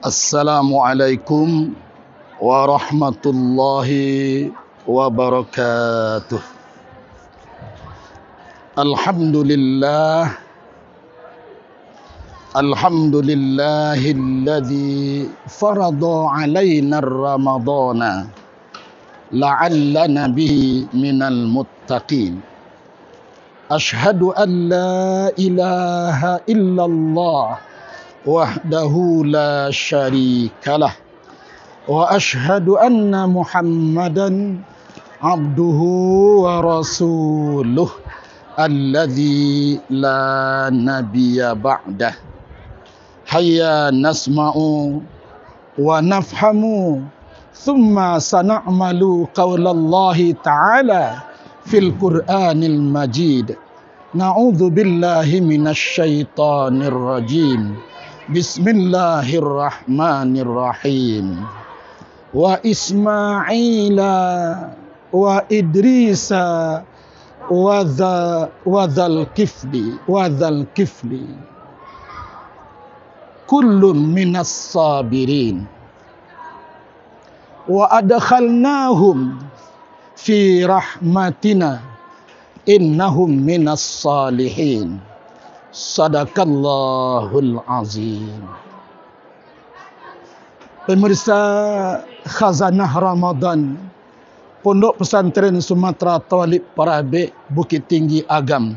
Assalamualaikum warahmatullahi wabarakatuh. Alhamdulillahilladzi farada alaina ramadana la'allana bihi minal muttaqin. Ashhadu an la ilaha illallah wahdahu la syarikalah wa ashhadu anna Muhammadan abduhu wa rasuluh alladzi la nabiyya ba'dah. Hayya nasma'u wa nafhamu thumma sana'malu qaulallahi ta'ala fil Qur'anil Majid. Na'udzu billahi minasy syaithanir rajim. Bismillahirrahmanirrahim. Wa Ismaila wa Idrisa wa dzal kifli kullun minas sabirin wa adkhalnahum fi rahmatina innahum minas salihin. Sadaqallahul azim. Pemirsa Khazanah Ramadan Pondok Pesantren Sumatera Tawalib Parabek Bukit Tinggi Agam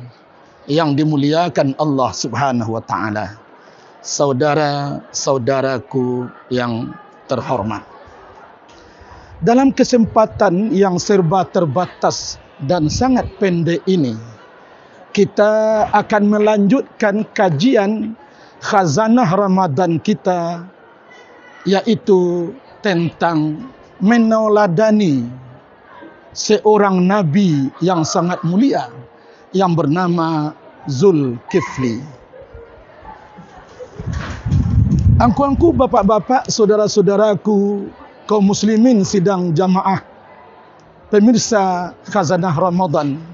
yang dimuliakan Allah Subhanahu wa taala. Saudara-saudaraku yang terhormat. Dalam kesempatan yang serba terbatas dan sangat pendek ini, kita akan melanjutkan kajian khazanah Ramadan kita, yaitu tentang menauladani seorang nabi yang sangat mulia yang bernama Zulkifli. Angku-angku, bapak-bapak, saudara-saudaraku, kaum muslimin sidang jamaah, pemirsa khazanah Ramadan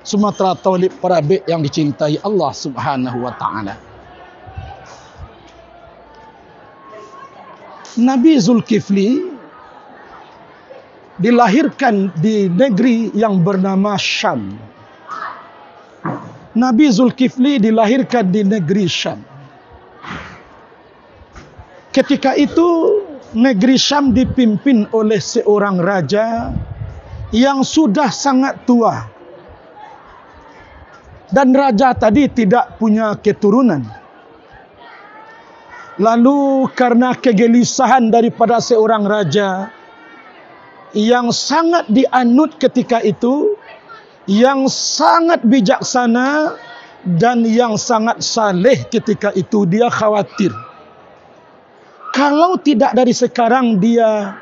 Sumatera Tawalib Parabek yang dicintai Allah Subhanahu wa taala. Nabi Zulkifli dilahirkan di negeri yang bernama Syam. Nabi Zulkifli dilahirkan di negeri Syam. Ketika itu negeri Syam dipimpin oleh seorang raja yang sudah sangat tua. Dan raja tadi tidak punya keturunan. Lalu karena kegelisahan daripada seorang raja yang sangat dianut ketika itu, yang sangat bijaksana dan yang sangat saleh ketika itu, dia khawatir kalau tidak dari sekarang dia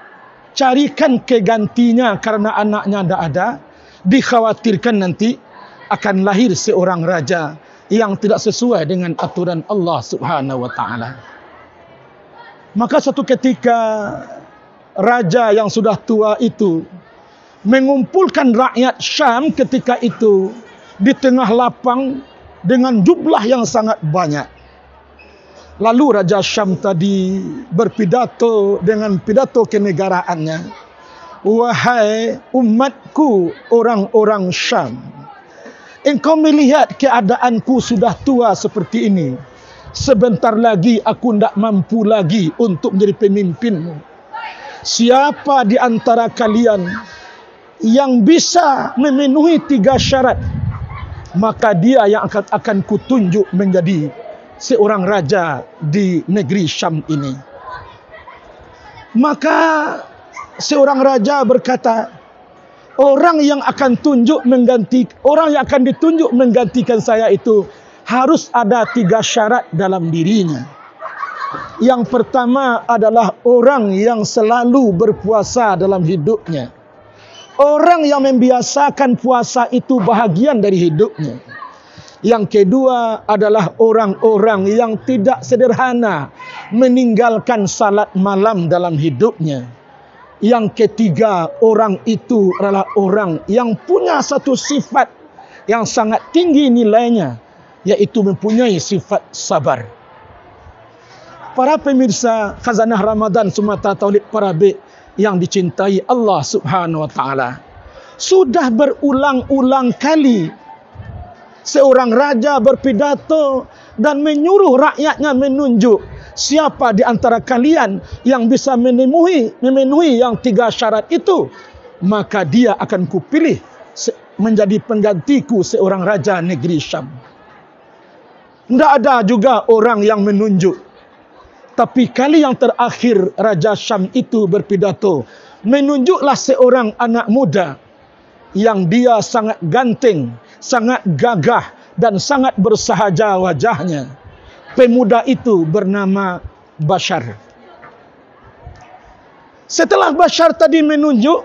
carikan kegantinya karena anaknya tidak ada, dikhawatirkan nanti akan lahir seorang raja yang tidak sesuai dengan aturan Allah Subhanahu wa taala. Maka suatu ketika raja yang sudah tua itu mengumpulkan rakyat Syam ketika itu di tengah lapang dengan jumlah yang sangat banyak. Lalu raja Syam tadi berpidato dengan pidato kenegaraannya. Wahai umatku orang-orang Syam, engkau melihat keadaanku sudah tua seperti ini. Sebentar lagi aku tidak mampu lagi untuk menjadi pemimpinmu. Siapa di antara kalian yang bisa memenuhi 3 syarat, maka dia yang akan kutunjuk menjadi seorang raja di negeri Syam ini. Maka seorang raja berkata, orang yang akan ditunjuk menggantikan saya itu harus ada 3 syarat dalam dirinya. Yang pertama adalah orang yang selalu berpuasa dalam hidupnya. Orang yang membiasakan puasa itu bahagian dari hidupnya. Yang kedua adalah orang-orang yang tidak sederhana meninggalkan salat malam dalam hidupnya. Yang ketiga, orang itu adalah orang yang punya satu sifat yang sangat tinggi nilainya, yaitu mempunyai sifat sabar. Para pemirsa Khazanah Ramadan Sumatera Tauhid Parabik yang dicintai Allah Subhanahu wa taala. Sudah berulang-ulang kali seorang raja berpidato dan menyuruh rakyatnya menunjuk siapa di antara kalian yang bisa memenuhi yang 3 syarat itu, maka dia akan kupilih menjadi penggantiku seorang raja negeri Syam. Tidak ada juga orang yang menunjuk. Tapi kali yang terakhir Raja Syam itu berpidato, menunjuklah seorang anak muda yang dia sangat ganteng, sangat gagah dan sangat bersahaja wajahnya. Pemuda itu bernama Bashar. Setelah Bashar tadi menunjuk,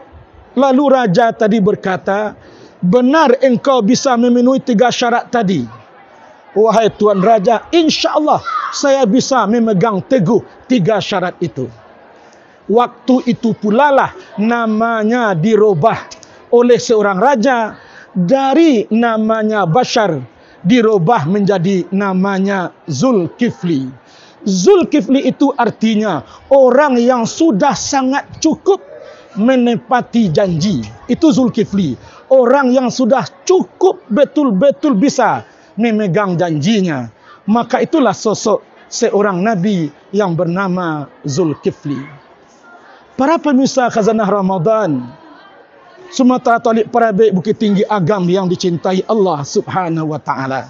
lalu raja tadi berkata, benar engkau bisa memenuhi 3 syarat tadi. Wahai Tuan Raja, insya-Allah saya bisa memegang teguh 3 syarat itu. Waktu itu pula lah namanya dirubah oleh seorang raja dari namanya Bashar dirubah menjadi namanya Zulkifli. Zulkifli itu artinya orang yang sudah sangat cukup menepati janji. Itu Zulkifli. Orang yang sudah cukup betul-betul bisa memegang janjinya. Maka itulah sosok seorang nabi yang bernama Zulkifli. Para pemirsa Khazanah Ramadan Sumatera Tauhid Parabik Bukit Tinggi Agam yang dicintai Allah Subhanahu wa taala.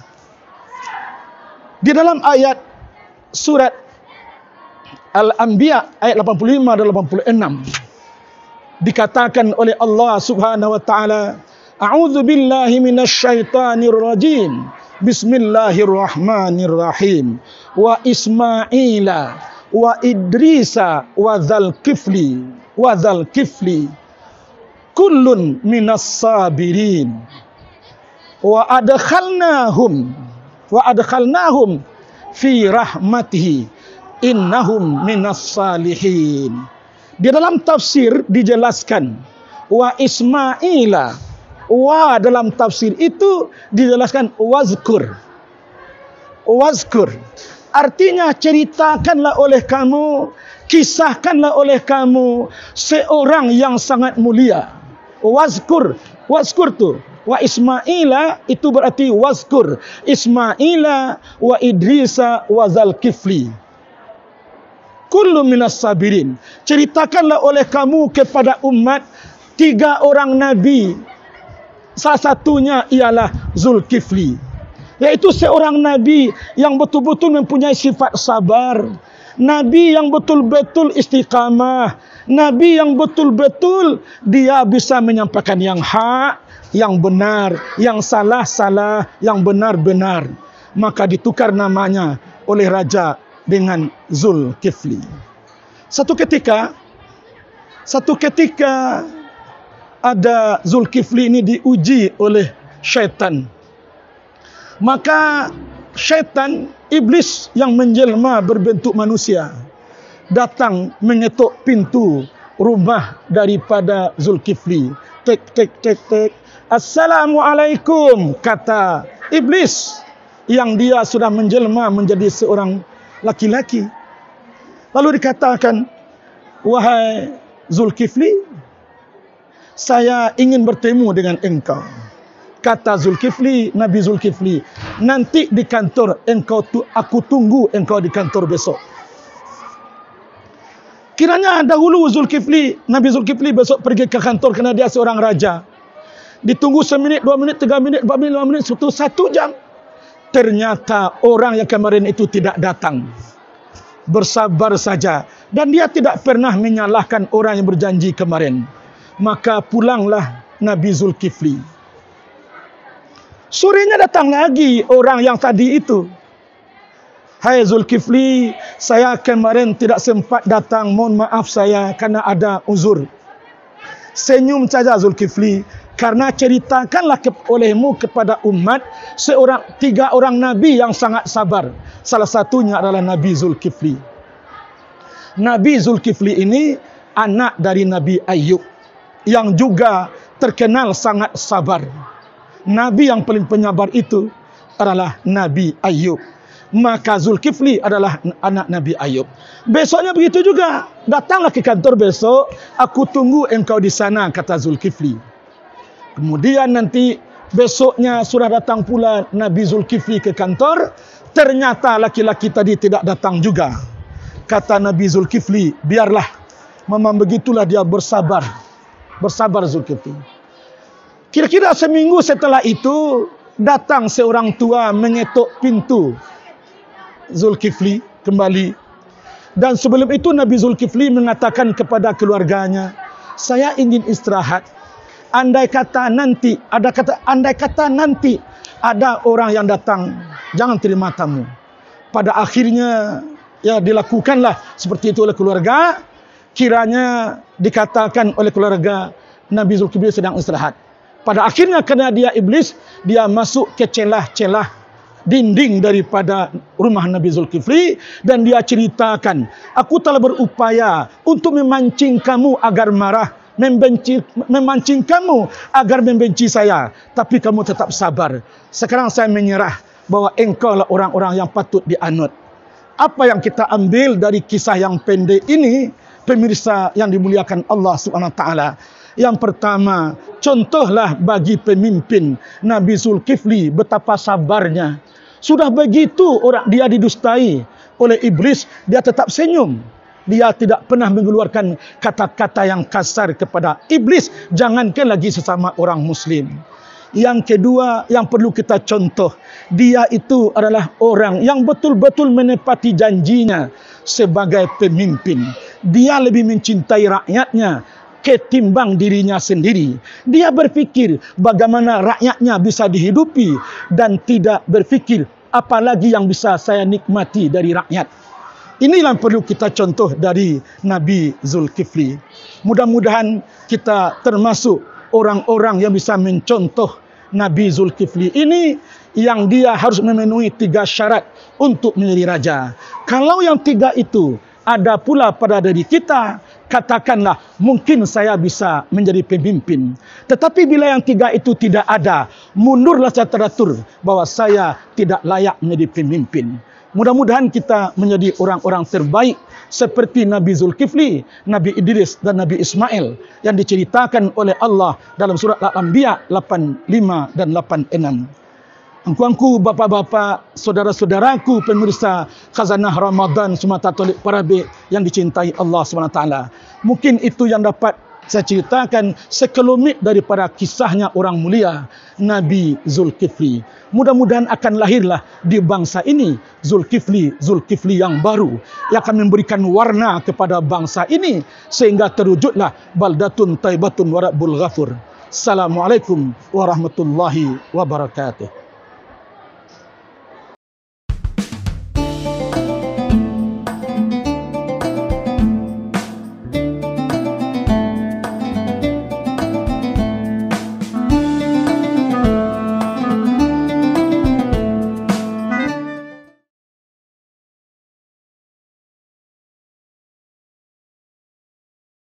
Di dalam ayat surat Al-Anbiya ayat 85 dan 86 dikatakan oleh Allah Subhanahu wa taala, a'udzu billahi minasyaitonir rajim. Bismillahirrahmanirrahim. Wa Ismaila wa Idrisa wa Dzulkifli kullun minas sabirin wa adkhalnahum fi rahmatihi innahum minas salihin. Di dalam tafsir dijelaskan wa Ismaila, wa dalam tafsir itu dijelaskan wazkur. Artinya ceritakanlah oleh kamu, kisahkanlah oleh kamu seorang yang sangat mulia. Wazkur tu. Wa Ismaila itu berarti wazkur. Ismaila wa Idrisa wa Dzulkifli. Kullu minas sabirin. Ceritakanlah oleh kamu kepada umat 3 orang nabi. Salah satunya ialah Zulkifli, yaitu seorang nabi yang betul-betul mempunyai sifat sabar, nabi yang betul-betul istiqamah, nabi yang betul-betul dia bisa menyampaikan yang hak, yang benar, yang salah, yang benar-benar. Maka ditukar namanya oleh raja dengan Zulkifli. Satu ketika ada Zulkifli ini diuji oleh syaitan. Maka syaitan, iblis yang menjelma berbentuk manusia, datang mengetuk pintu rumah daripada Zulkifli. Tek. Assalamualaikum, kata iblis yang dia sudah menjelma menjadi seorang laki-laki. Lalu dikatakan, wahai Zulkifli, saya ingin bertemu dengan engkau. Kata Zulkifli, Nabi Zulkifli, nanti di kantor aku tunggu engkau di kantor besok. Kiranya dahulu Nabi Zulkifli besok pergi ke kantor kerana dia seorang raja. Ditunggu 1 minit, 2 minit, 3 minit, 4 minit, 5 menit, 1 jam. Ternyata orang yang kemarin itu tidak datang. Bersabar saja. Dan dia tidak pernah menyalahkan orang yang berjanji kemarin. Maka pulanglah Nabi Zulkifli. Sorenya datang lagi orang yang tadi itu. Hai Zulkifli, saya kemarin tidak sempat datang. Mohon maaf saya karena ada uzur. Senyum saja Zulkifli. Karena ceritakanlah olehmu kepada umat 3 orang nabi yang sangat sabar. Salah satunya adalah Nabi Zulkifli. Nabi Zulkifli ini anak dari Nabi Ayub, yang juga terkenal sangat sabar. Nabi yang paling penyabar itu adalah Nabi Ayub. maka Zulkifli adalah anak Nabi Ayub. Besoknya begitu juga. Datanglah ke kantor besok, aku tunggu engkau di sana, kata Zulkifli. Kemudian nanti besoknya sudah datang pula Nabi Zulkifli ke kantor. Ternyata laki-laki tadi tidak datang juga. Kata Nabi Zulkifli, biarlah, memang begitulah dia bersabar. Bersabar Zulkifli. Kira-kira seminggu setelah itu, datang seorang tua mengetuk pintu Zulkifli kembali. Dan sebelum itu Nabi Zulkifli mengatakan kepada keluarganya, saya ingin istirahat. Andai kata nanti ada orang yang datang, jangan terima tamu. Pada akhirnya ya dilakukanlah seperti itu oleh keluarga. Kiranya dikatakan oleh keluarga Nabi Zulkifli sedang istirahat. Pada akhirnya karena dia iblis, dia masuk ke celah-celah dinding daripada rumah Nabi Zulkifli dan dia ceritakan, aku telah berupaya untuk memancing kamu agar marah, memancing kamu agar membenci saya, tapi kamu tetap sabar. Sekarang saya menyerah bahwa engkau lah orang-orang yang patut dianut. Apa yang kita ambil dari kisah yang pendek ini, pemirsa yang dimuliakan Allah Subhanahu wa taala? Yang pertama, contohlah bagi pemimpin Nabi Zulkifli betapa sabarnya. Sudah begitu orang dia didustai oleh iblis, dia tetap senyum. Dia tidak pernah mengeluarkan kata-kata yang kasar kepada iblis, jangankan lagi sesama orang muslim. Yang kedua yang perlu kita contoh, dia itu adalah orang yang betul-betul menepati janjinya sebagai pemimpin. Dia lebih mencintai rakyatnya ketimbang dirinya sendiri. Dia berfikir bagaimana rakyatnya bisa dihidupi dan tidak berfikir apalagi yang bisa saya nikmati dari rakyat. Inilah yang perlu kita contoh dari Nabi Zulkifli. Mudah-mudahan kita termasuk orang-orang yang bisa mencontoh Nabi Zulkifli ini, yang dia harus memenuhi 3 syarat untuk menjadi raja. Kalau yang 3 itu ada pula pada diri kita, katakanlah mungkin saya bisa menjadi pemimpin. Tetapi bila yang 3 itu tidak ada, mundurlah secara teratur bahwa saya tidak layak menjadi pemimpin. Mudah-mudahan kita menjadi orang-orang terbaik seperti Nabi Zulkifli, Nabi Idris dan Nabi Ismail yang diceritakan oleh Allah dalam surat Al-Anbiya 85 dan 86. Angku-angku, bapak-bapak, saudara-saudaraku, pemirsa Khazanah Ramadan Sumatera Tolik Parabe yang dicintai Allah SWT. Mungkin itu yang dapat saya ceritakan sekelumit daripada kisahnya orang mulia Nabi Zulkifli. Mudah-mudahan akan lahirlah di bangsa ini Zulkifli yang baru yang akan memberikan warna kepada bangsa ini sehingga terwujudlah baldatun taibatun wa rabbul ghafur. Assalamualaikum warahmatullahi wabarakatuh.